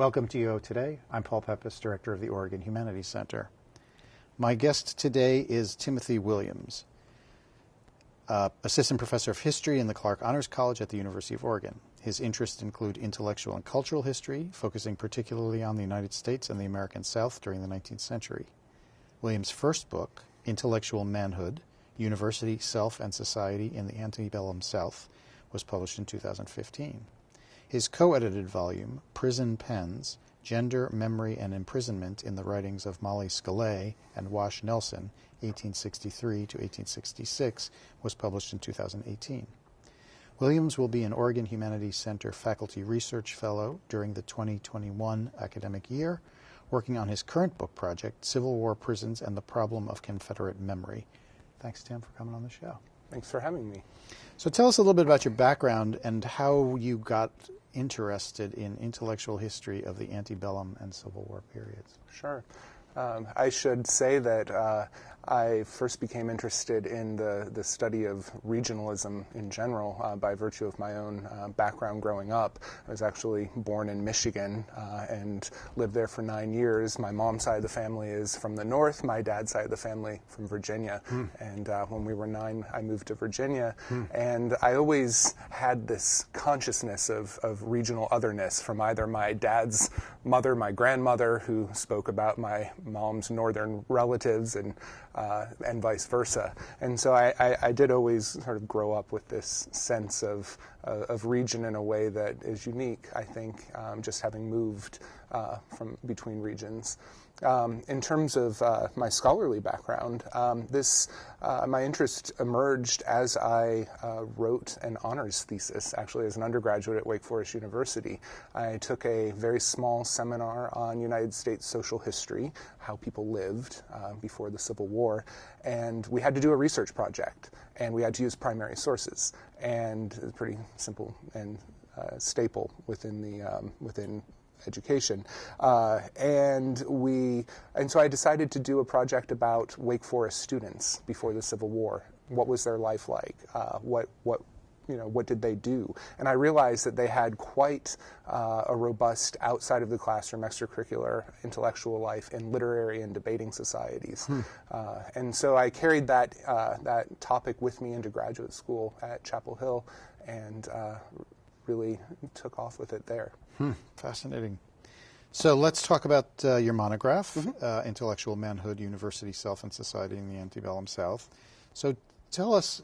Welcome to UO Today. I'm Paul Pepis, Director of the Oregon Humanities Center. My guest today is Timothy Williams, Assistant Professor of History in the Clark Honors College at the University of Oregon. His interests include intellectual and cultural history, focusing particularly on the United States and the American South during the 19th century. Williams' first book, Intellectual Manhood, University, Self, and Society in the Antebellum South, was published in 2015. His co-edited volume, Prison Pens, Gender, Memory, and Imprisonment in the Writings of Mollie Scollay and Wash Nelson, 1863 to 1866, was published in 2018. Williams will be an Oregon Humanities Center Faculty Research Fellow during the 2021 academic year, working on his current book project, Civil War Prisons and the Problem of Confederate Memory. Thanks, Tim, for coming on the show. Thanks for having me. So tell us a little bit about your background and how you got interested in intellectual history of the antebellum and Civil War periods. Sure. I should say that I first became interested in the study of regionalism in general by virtue of my own background growing up. I was actually born in Michigan and lived there for 9 years. My mom's side of the family is from the north, my dad's side of the family from Virginia. And when we were 9, I moved to Virginia. And I always had this consciousness of regional otherness from either my dad's mother, my grandmother, who spoke about my mom's northern relatives, and vice versa. And so I did always sort of grow up with this sense of region in a way that is unique, I think, just having moved from between regions. In terms of my scholarly background, my interest emerged as I wrote an honors thesis, actually as an undergraduate at Wake Forest University. I took a very small seminar on United States social history, how people lived before the Civil War, and we had to do a research project, and we had to use primary sources, and it's pretty simple and staple within education, and so I decided to do a project about Wake Forest students before the Civil War. What was their life like? What did they do? And I realized that they had quite a robust outside of the classroom extracurricular intellectual life in literary and debating societies. And so I carried that topic with me into graduate school at Chapel Hill and really took off with it there. Fascinating. So let's talk about your monograph, Intellectual Manhood, University, Self, and Society in the Antebellum South. So tell us,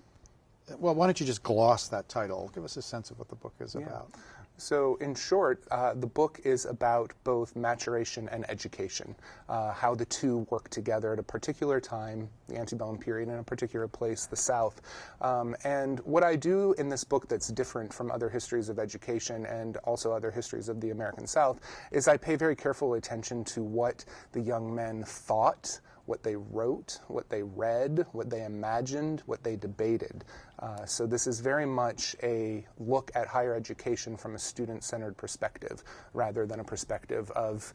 well, why don't you just gloss that title? Give us a sense of what the book is about. So in short, the book is about both maturation and education, how the two work together at a particular time, the antebellum period, in a particular place, the South. And what I do in this book that's different from other histories of education and also other histories of the American South is I pay very careful attention to what the young men thought, what they wrote, what they read, what they imagined, what they debated. So this is very much a look at higher education from a student-centered perspective, rather than a perspective of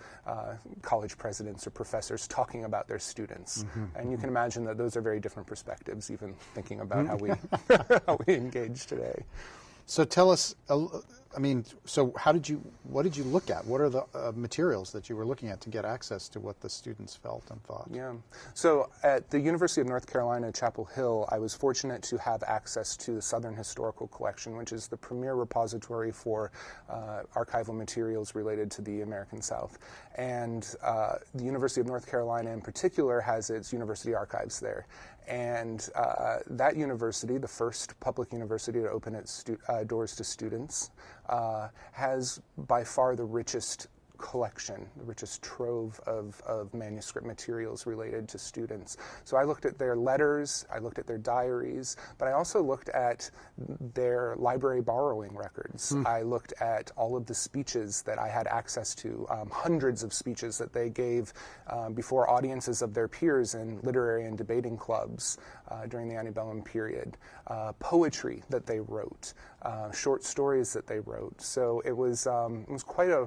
college presidents or professors talking about their students. And you can imagine that those are very different perspectives, even thinking about how we how we engage today. So tell us, so what did you look at? What are the materials that you were looking at to get access to what the students felt and thought? Yeah. So at the University of North Carolina, Chapel Hill, I was fortunate to have access to the Southern Historical Collection, which is the premier repository for archival materials related to the American South. And the University of North Carolina in particular has its university archives there. And that university, the first public university to open its doors to students, has by far the richest collection, the richest trove of manuscript materials related to students. So I looked at their letters, I looked at their diaries, but I also looked at their library borrowing records. I looked at all of the speeches that I had access to, hundreds of speeches that they gave before audiences of their peers in literary and debating clubs during the antebellum period, poetry that they wrote, short stories that they wrote. So it was quite a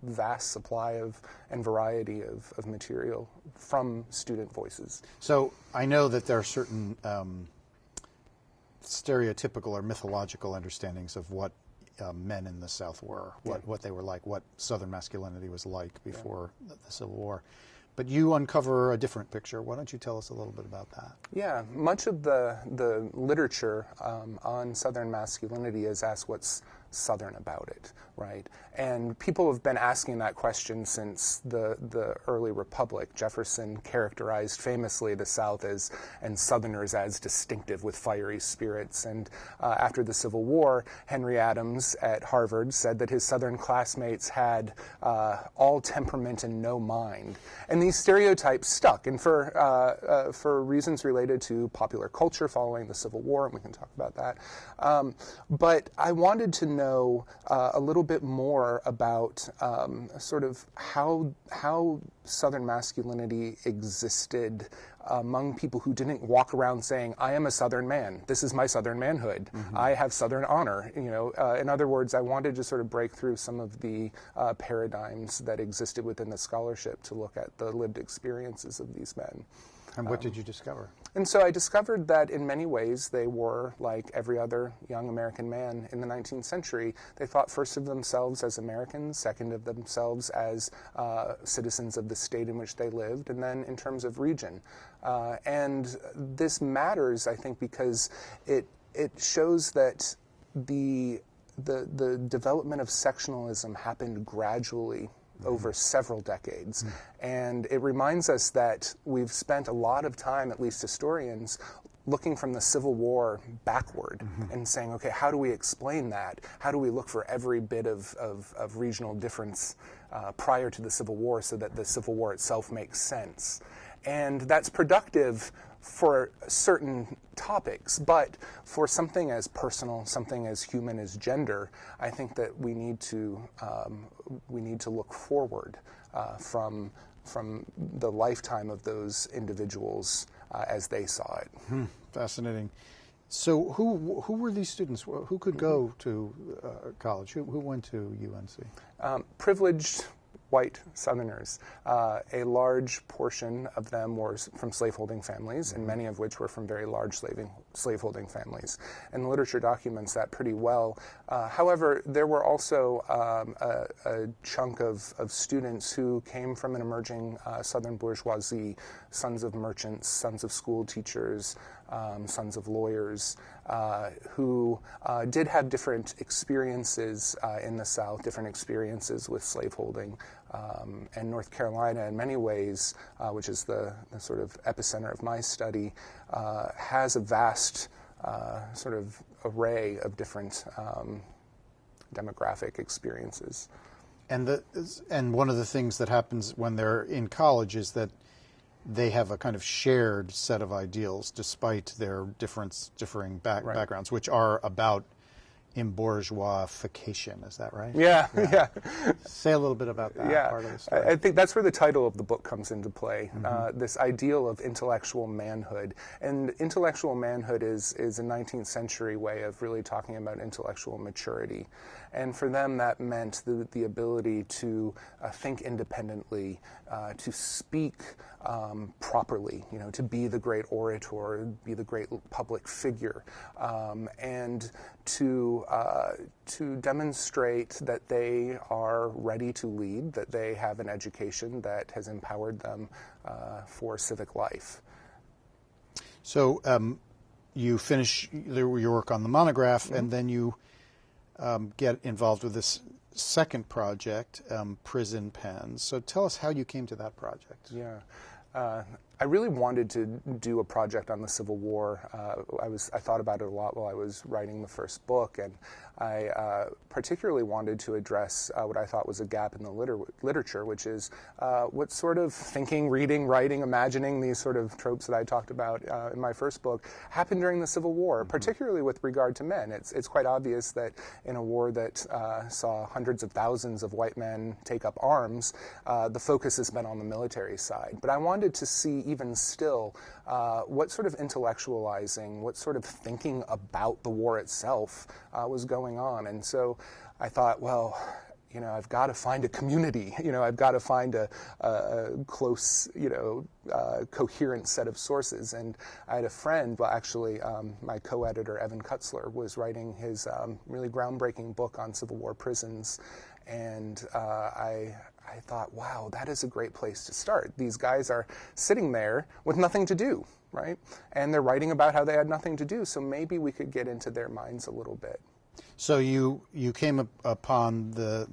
vast supply and variety of material from student voices. So I know that there are certain stereotypical or mythological understandings of what men in the South were, what they were like, what Southern masculinity was like before the Civil War. But you uncover a different picture. Why don't you tell us a little bit about that? Yeah, much of the literature on Southern masculinity is asked what's Southern about it, right? And people have been asking that question since the early Republic. Jefferson characterized famously the South and Southerners as distinctive with fiery spirits. And after the Civil War, Henry Adams at Harvard said that his Southern classmates had all temperament and no mind. And these stereotypes stuck, and for reasons related to popular culture following the Civil War, and we can talk about that. But I wanted to know a little bit more about sort of how Southern masculinity existed among people who didn't walk around saying, I am a Southern man. This is my Southern manhood. Mm-hmm. I have Southern honor. In other words, I wanted to sort of break through some of the paradigms that existed within the scholarship to look at the lived experiences of these men. And what did you discover? And so I discovered that in many ways they were like every other young American man in the 19th century. They thought first of themselves as Americans, second of themselves as citizens of the state in which they lived, and then in terms of region. And this matters, I think, because it shows that the development of sectionalism happened gradually over several decades. And it reminds us that we've spent a lot of time, at least historians, looking from the Civil War backward and saying, okay, how do we explain that? How do we look for every bit of regional difference prior to the Civil War so that the Civil War itself makes sense? And that's productive for certain topics, but for something as personal, something as human as gender, I think that we need to look forward from the lifetime of those individuals as they saw it. Fascinating. So who were these students? Who could go to college? Who went to UNC? Privileged white Southerners. A large portion of them were from slaveholding families, and many of which were from very large slaveholding families. And the literature documents that pretty well. However, there were also a chunk of students who came from an emerging Southern bourgeoisie, sons of merchants, sons of school teachers, sons of lawyers, who did have different experiences in the South, different experiences with slaveholding. And North Carolina, in many ways, which is the sort of epicenter of my study, has a vast sort of array of different demographic experiences. And one of the things that happens when they're in college is that they have a kind of shared set of ideals, despite their differing backgrounds, which are about Embourgeoisification. Is that right? Yeah. Say a little bit about that part of the story. I think that's where the title of the book comes into play, this ideal of intellectual manhood. And intellectual manhood is a 19th century way of really talking about intellectual maturity. And for them, that meant the ability to think independently, to speak properly, to be the great orator, be the great public figure, and to demonstrate that they are ready to lead, that they have an education that has empowered them for civic life. So you finish your work on the monograph, and then you get involved with this second project, Prison Pens. So tell us how you came to that project. Yeah. I really wanted to do a project on the Civil War. I thought about it a lot while I was writing the first book, and I particularly wanted to address what I thought was a gap in the literature, which is what sort of thinking, reading, writing, imagining, these sort of tropes that I talked about in my first book happened during the Civil War, particularly with regard to men. It's quite obvious that in a war that saw hundreds of thousands of white men take up arms, the focus has been on the military side. But I wanted to see even still what sort of intellectualizing, what sort of thinking about the war itself was going on. And so I thought, well, I've got to find a community. I've got to find a close, coherent set of sources. And I had a friend, well, actually, my co-editor, Evan Kutzler, was writing his really groundbreaking book on Civil War prisons. And I thought, wow, that is a great place to start. These guys are sitting there with nothing to do, right? And they're writing about how they had nothing to do. So maybe we could get into their minds a little bit. So you came upon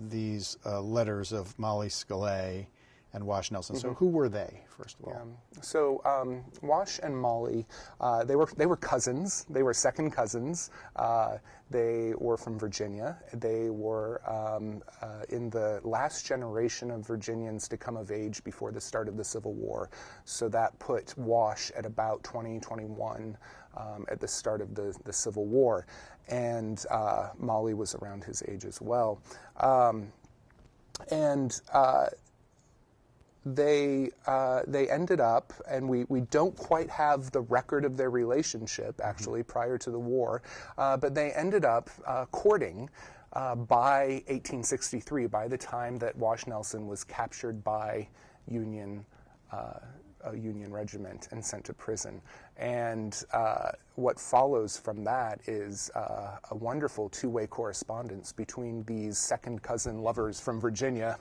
these letters of Mollie, Scollay, and Wash Nelson. So who were they, first of all? So Wash and Mollie, they were cousins. They were second cousins. They were from Virginia. They were in the last generation of Virginians to come of age before the start of the Civil War. So that put Wash at about 21 at the start of the Civil War. And Mollie was around his age as well. They ended up, and we don't quite have the record of their relationship, actually, prior to the war, but they ended up courting by 1863, by the time that Wash Nelson was captured by a Union regiment and sent to prison. And what follows from that is a wonderful two-way correspondence between these second cousin lovers from Virginia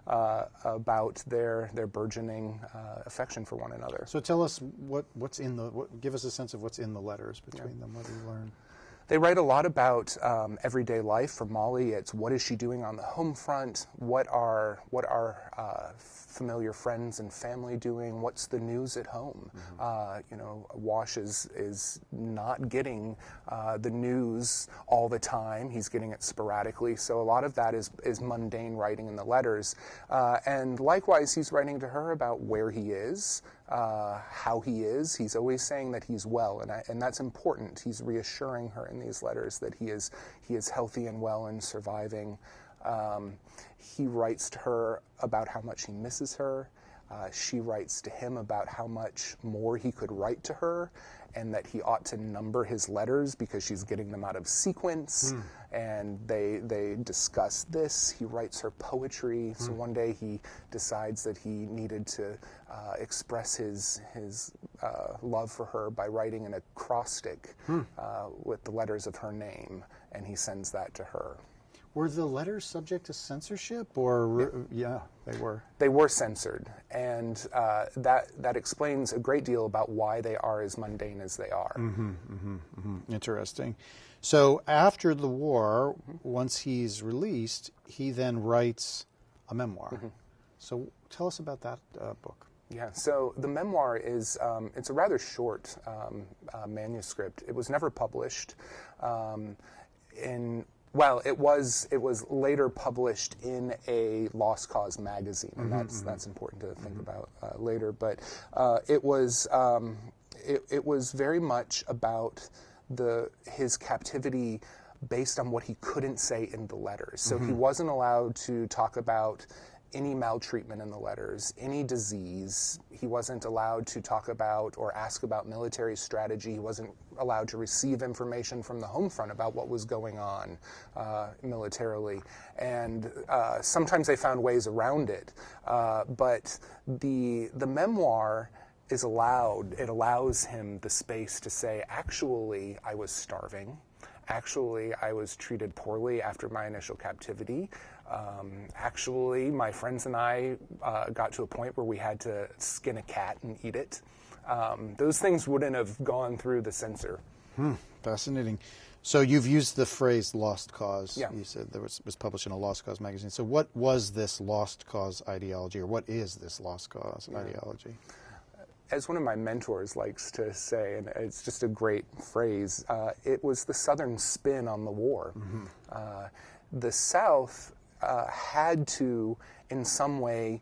about their burgeoning affection for one another. So tell us what's in give us a sense of what's in the letters between them. What do you learn? They write a lot about everyday life. For Mollie, it's what is she doing on the home front? What are familiar friends and family doing? What's the news at home? Wash is not getting the news all the time. He's getting it sporadically. So a lot of that is mundane writing in the letters. And likewise, he's writing to her about where he is, how he is. He's always saying that he's well, and that's important. He's reassuring her in these letters that he is healthy and well and surviving. He writes to her about how much he misses her. She writes to him about how much more he could write to her, and that he ought to number his letters because she's getting them out of sequence. And they discuss this. He writes her poetry. So one day he decides that he needed to express his love for her by writing an acrostic with the letters of her name, and he sends that to her. Were the letters subject to censorship, or yeah, they were? They were censored, and that explains a great deal about why they are as mundane as they are. Interesting. So after the war, once he's released, he then writes a memoir. So tell us about that book. Yeah, so the memoir is, it's a rather short manuscript. It was never published. Well, it was later published in a Lost Cause magazine, and that's important to think about later. But it was very much about his captivity based on what he couldn't say in the letters. So he wasn't allowed to talk about any maltreatment in the letters, any disease. He wasn't allowed to talk about or ask about military strategy. He wasn't allowed to receive information from the home front about what was going on militarily. And sometimes they found ways around it. But the memoir is allowed. It allows him the space to say, actually, I was starving. Actually, I was treated poorly after my initial captivity. Actually, my friends and I got to a point where we had to skin a cat and eat it. Those things wouldn't have gone through the censor. Fascinating. So you've used the phrase lost cause. Yeah. You said there was published in a Lost Cause magazine. So what was this lost cause ideology, or what is this lost cause ideology? As one of my mentors likes to say, and it's just a great phrase, it was the Southern spin on the war. The South had to, in some way,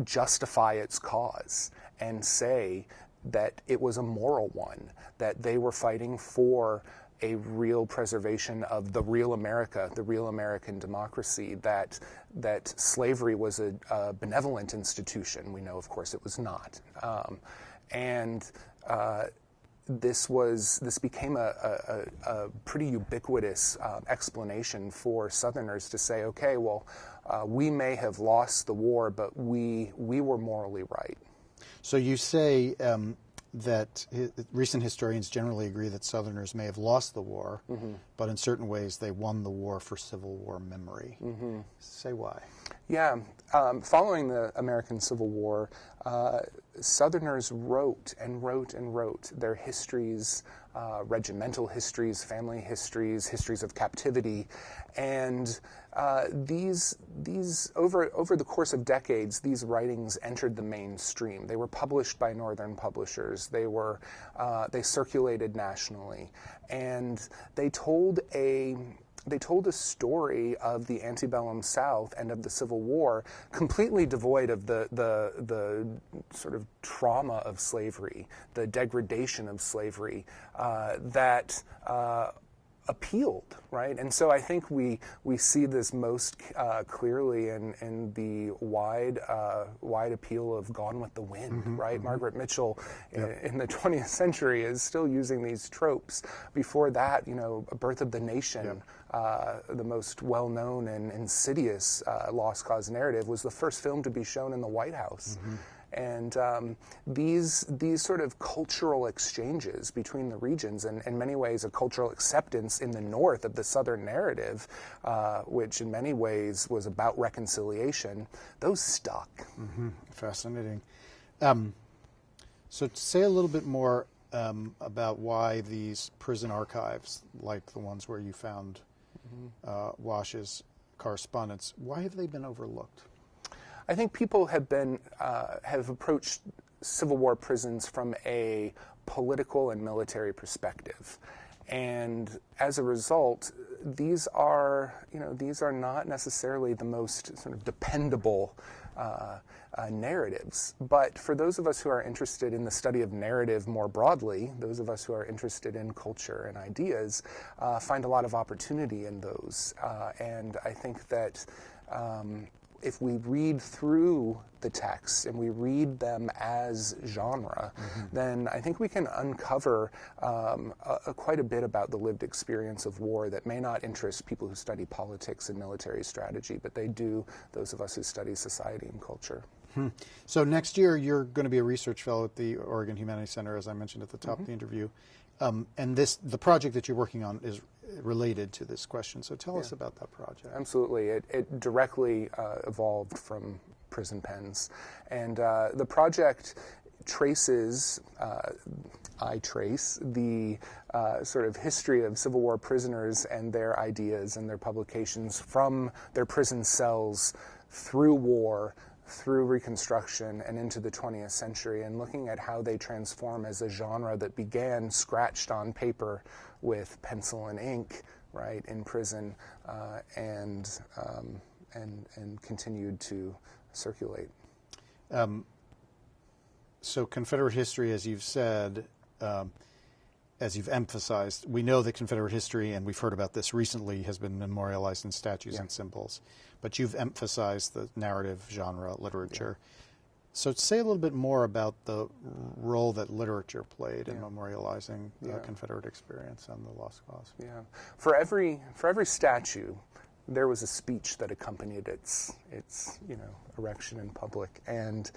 justify its cause and say that it was a moral one, that they were fighting for a real preservation of the real America, the real American democracy, that slavery was a benevolent institution. We know, of course, it was not. And this became a pretty ubiquitous explanation for Southerners to say, okay, well, we may have lost the war, but we were morally right. So you say that recent historians generally agree that Southerners may have lost the war, but in certain ways they won the war for Civil War memory. Say why. Yeah, following the American Civil War, Southerners wrote and wrote and wrote their histories, regimental histories, family histories, histories of captivity, and these over the course of decades, these writings entered the mainstream. They were published by Northern publishers. They circulated nationally, and they told a story of the Antebellum South and of the Civil War, completely devoid of the sort of trauma of slavery, the degradation of slavery that appealed, right? And so I think we see this most clearly in the wide appeal of Gone with the Wind, right? Margaret Mitchell in the 20th century is still using these tropes. Before that, A Birth of the Nation, the most well-known and insidious lost cause narrative, was the first film to be shown in the White House. And these sort of cultural exchanges between the regions, and in many ways a cultural acceptance in the North of the Southern narrative, which in many ways was about reconciliation, those stuck. Fascinating. So say a little bit more about why these prison archives, like the ones where you found Wash's correspondence, why have they been overlooked? I think people have approached Civil War prisons from a political and military perspective, and as a result, these are not necessarily the most sort of dependable narratives. But for those of us who are interested in the study of narrative more broadly, those of us who are interested in culture and ideas, find a lot of opportunity in those, and I think that. If we read through the texts and we read them as genre, then I think we can uncover quite a bit about the lived experience of war that may not interest people who study politics and military strategy, but they do those of us who study society and culture. So next year you're going to be a research fellow at the Oregon Humanities Center, as I mentioned at the top of the interview. And the project that you're working on is related to this question. So tell us about that project. Absolutely. It directly evolved from prison pens. And the project traces, I trace, the sort of history of Civil War prisoners and their ideas and their publications from their prison cells through war, through Reconstruction, and into the 20th century, and looking at how they transform as a genre that began scratched on paper with pencil and ink, right, in prison, and continued to circulate. So Confederate history, as you've said, as you've emphasized, we know that Confederate history, and we've heard about this recently, has been memorialized in statues and symbols. But you've emphasized the narrative genre literature. So say a little bit more about the role that literature played in memorializing the Confederate experience and the lost cause. Yeah. For every statue, there was a speech that accompanied its erection in public, and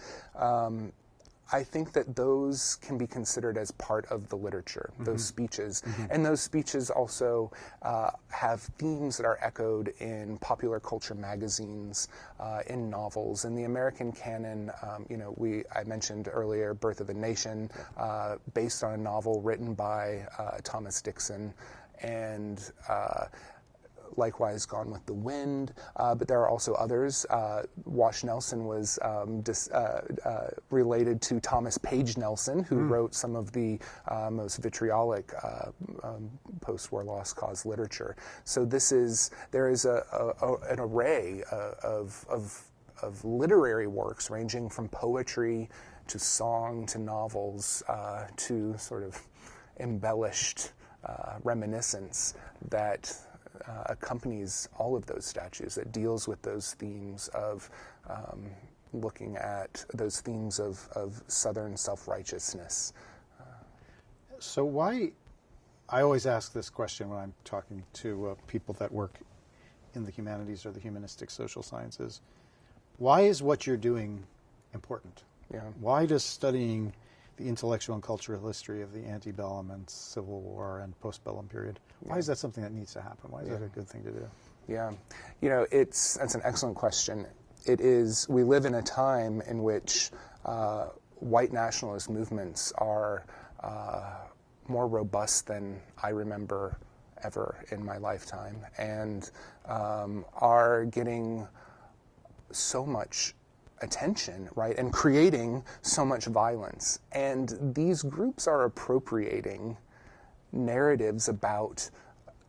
I think that those can be considered as part of the literature, those speeches. And those speeches also have themes that are echoed in popular culture magazines, in novels. In the American canon, I mentioned earlier Birth of a Nation, based on a novel written by Thomas Dixon, and likewise Gone with the Wind, but there are also others. Wash Nelson was related to Thomas Page Nelson, who wrote some of the most vitriolic post-war lost cause literature. So there is an array of literary works ranging from poetry to song to novels to sort of embellished reminiscence that accompanies all of those statues, that deals with those themes of looking at those themes of Southern self-righteousness. So why, I always ask this question when I'm talking to people that work in the humanities or the humanistic social sciences. Why is what you're doing important? Yeah. Why does studying the intellectual and cultural history of the antebellum and Civil War and postbellum period, why is that something that needs to happen? Why is that a good thing to do? Yeah. That's an excellent question. It is, we live in a time in which white nationalist movements are more robust than I remember ever in my lifetime, and are getting so much attention, right, and creating so much violence. And these groups are appropriating narratives about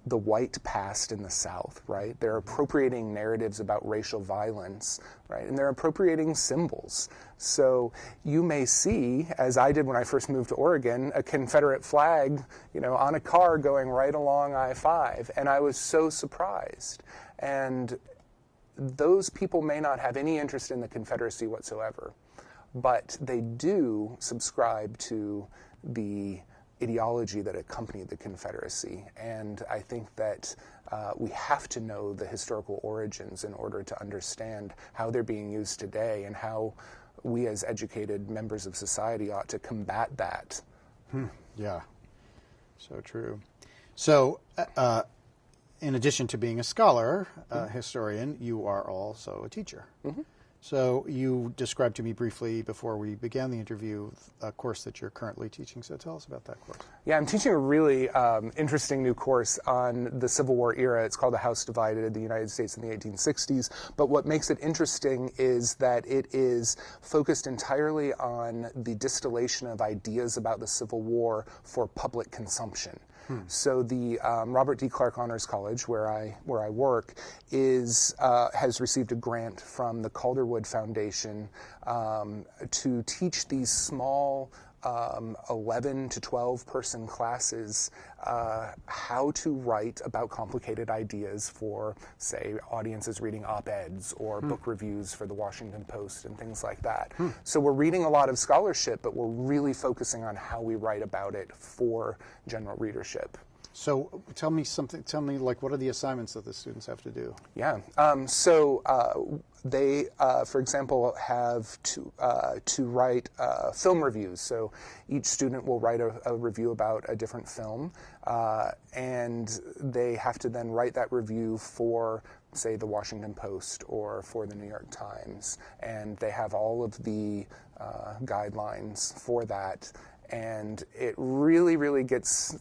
the white past in the South, right? They're appropriating narratives about racial violence, right? And they're appropriating symbols. So you may see, as I did when I first moved to Oregon, a Confederate flag, on a car going right along I-5, and I was so surprised. And those people may not have any interest in the Confederacy whatsoever, but they do subscribe to the ideology that accompanied the Confederacy. And I think that we have to know the historical origins in order to understand how they're being used today and how we as educated members of society ought to combat that. Yeah, so true. So in addition to being a scholar, historian, you are also a teacher. Mm-hmm. So you described to me briefly before we began the interview a course that you're currently teaching. So tell us about that course. Yeah, I'm teaching a really interesting new course on the Civil War era. It's called The House Divided, the United States in the 1860s. But what makes it interesting is that it is focused entirely on the distillation of ideas about the Civil War for public consumption. So the Robert D. Clark Honors College, where I work, has received a grant from the Calderwood Foundation to teach these small 11 to 12 person classes how to write about complicated ideas for, say, audiences reading op-eds or book reviews for the Washington Post and things like that. So we're reading a lot of scholarship, but we're really focusing on how we write about it for general readership. So tell me, what are the assignments that the students have to do? Yeah. They, for example, have to write film reviews. So each student will write a review about a different film, and they have to then write that review for, say, the Washington Post or for the New York Times. And they have all of the guidelines for that. And it really, really gets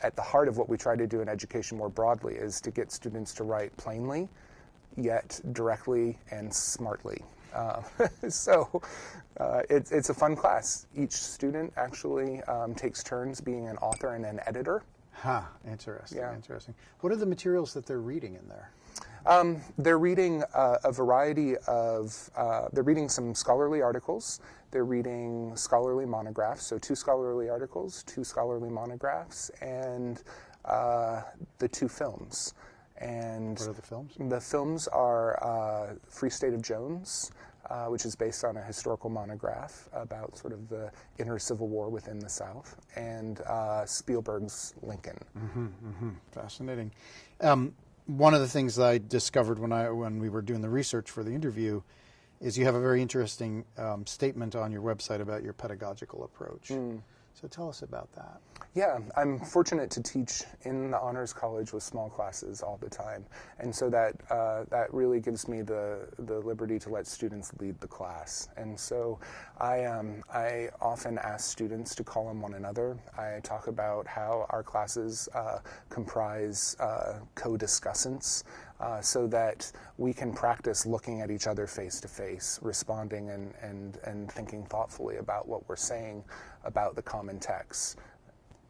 at the heart of what we try to do in education more broadly, is to get students to write plainly, yet directly and smartly. It's a fun class. Each student actually takes turns being an author and an editor. Interesting. Yeah. Interesting. What are the materials that they're reading in there? They're reading a variety of, they're reading some scholarly articles. They're reading scholarly monographs, so 2 scholarly articles, 2 scholarly monographs, and the 2 films. And what are the films? The films are Free State of Jones, which is based on a historical monograph about sort of the inner Civil War within the South, and Spielberg's Lincoln. Fascinating. One of the things that I discovered when we were doing the research for the interview is you have a very interesting statement on your website about your pedagogical approach. So tell us about that. Yeah, I'm fortunate to teach in the Honors College with small classes all the time, and so that really gives me the liberty to let students lead the class. And so I often ask students to call on one another. I talk about how our classes comprise co-discussants, so that we can practice looking at each other face to face, responding and thinking thoughtfully about what we're saying about the common texts.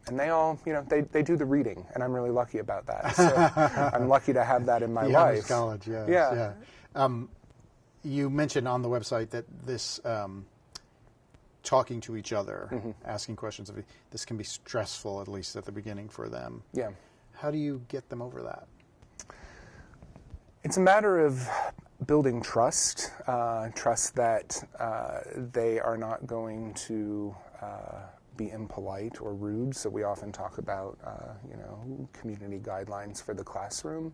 And they all, they do the reading, and I'm really lucky about that. So I'm lucky to have that in my life. College, yes, yeah. You mentioned on the website that this talking to each other, asking questions, this can be stressful, at least at the beginning for them. Yeah. How do you get them over that? It's a matter of building trust, trust that they are not going to be impolite or rude, so we often talk about, community guidelines for the classroom.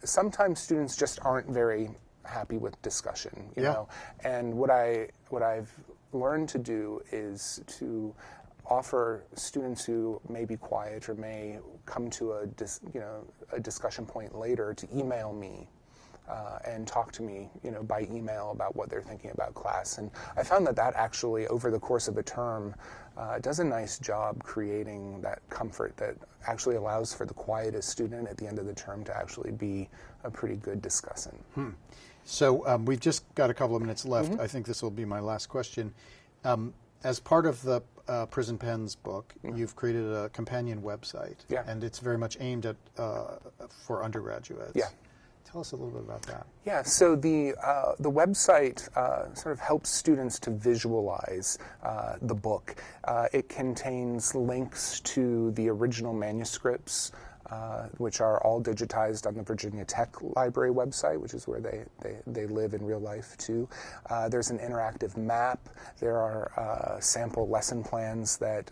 Sometimes students just aren't very happy with discussion, you know, and what I've learned to do is to offer students who may be quiet or may come to a discussion point later to email me and talk to me, by email about what they're thinking about class. And I found that actually, over the course of a term, does a nice job creating that comfort that actually allows for the quietest student at the end of the term to actually be a pretty good discussant. So we've just got a couple of minutes left. I think this will be my last question. As part of the Prison Pens book, you've created a companion website, and it's very much aimed at for undergraduates. Yeah. Tell us a little bit about that. Yeah, so the website sort of helps students to visualize the book. It contains links to the original manuscripts, which are all digitized on the Virginia Tech Library website, which is where they live in real life too. There's an interactive map. There are sample lesson plans that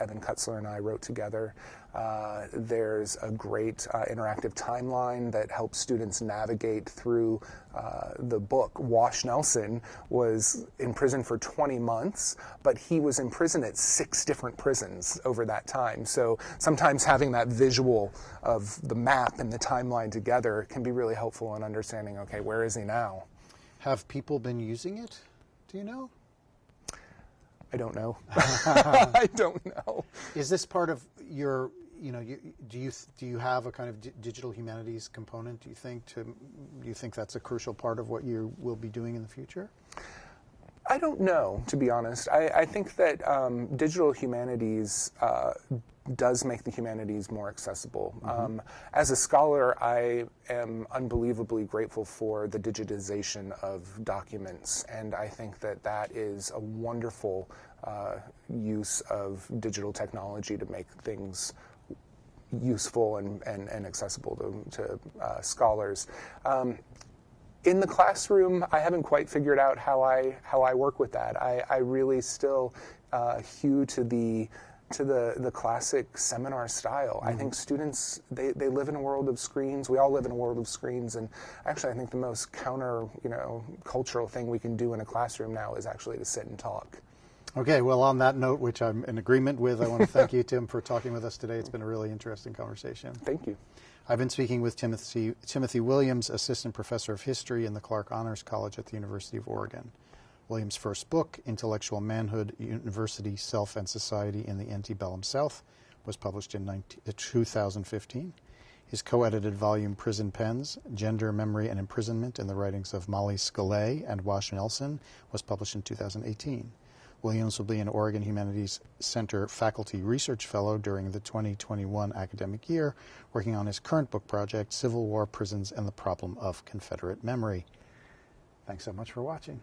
Evan Kutzler and I wrote together. There's a great interactive timeline that helps students navigate through the book. Wash Nelson was in prison for 20 months, but he was in prison at 6 different prisons over that time. So sometimes having that visual of the map and the timeline together can be really helpful in understanding, okay, where is he now? Have people been using it? Do you know? I don't know. I don't know. Is this part of your, do you have a kind of digital humanities component, do you think that's a crucial part of what you will be doing in the future? I don't know, to be honest. I think that digital humanities does make the humanities more accessible. As a scholar, I am unbelievably grateful for the digitization of documents, and I think that is a wonderful use of digital technology to make things useful and accessible to scholars. In the classroom, I haven't quite figured out how I work with that. I really still hew to the classic seminar style. I think students, they live in a world of screens. We all live in a world of screens, and actually I think the most cultural thing we can do in a classroom now is actually to sit and talk. Okay, well, on that note, which I'm in agreement with, I want to thank you, Tim, for talking with us today. It's been a really interesting conversation. Thank you. I've been speaking with Timothy Williams, Assistant Professor of History in the Clark Honors College at the University of Oregon. Williams' first book, Intellectual Manhood, University, Self, and Society in the Antebellum South, was published in 2015. His co-edited volume, Prison Pens, Gender, Memory, and Imprisonment in the Writings of Mollie, Scollay, and Wash Nelson, was published in 2018. Williams will be an Oregon Humanities Center Faculty Research Fellow during the 2021 academic year, working on his current book project, Civil War, Prisons, and the Problem of Confederate Memory. Thanks so much for watching.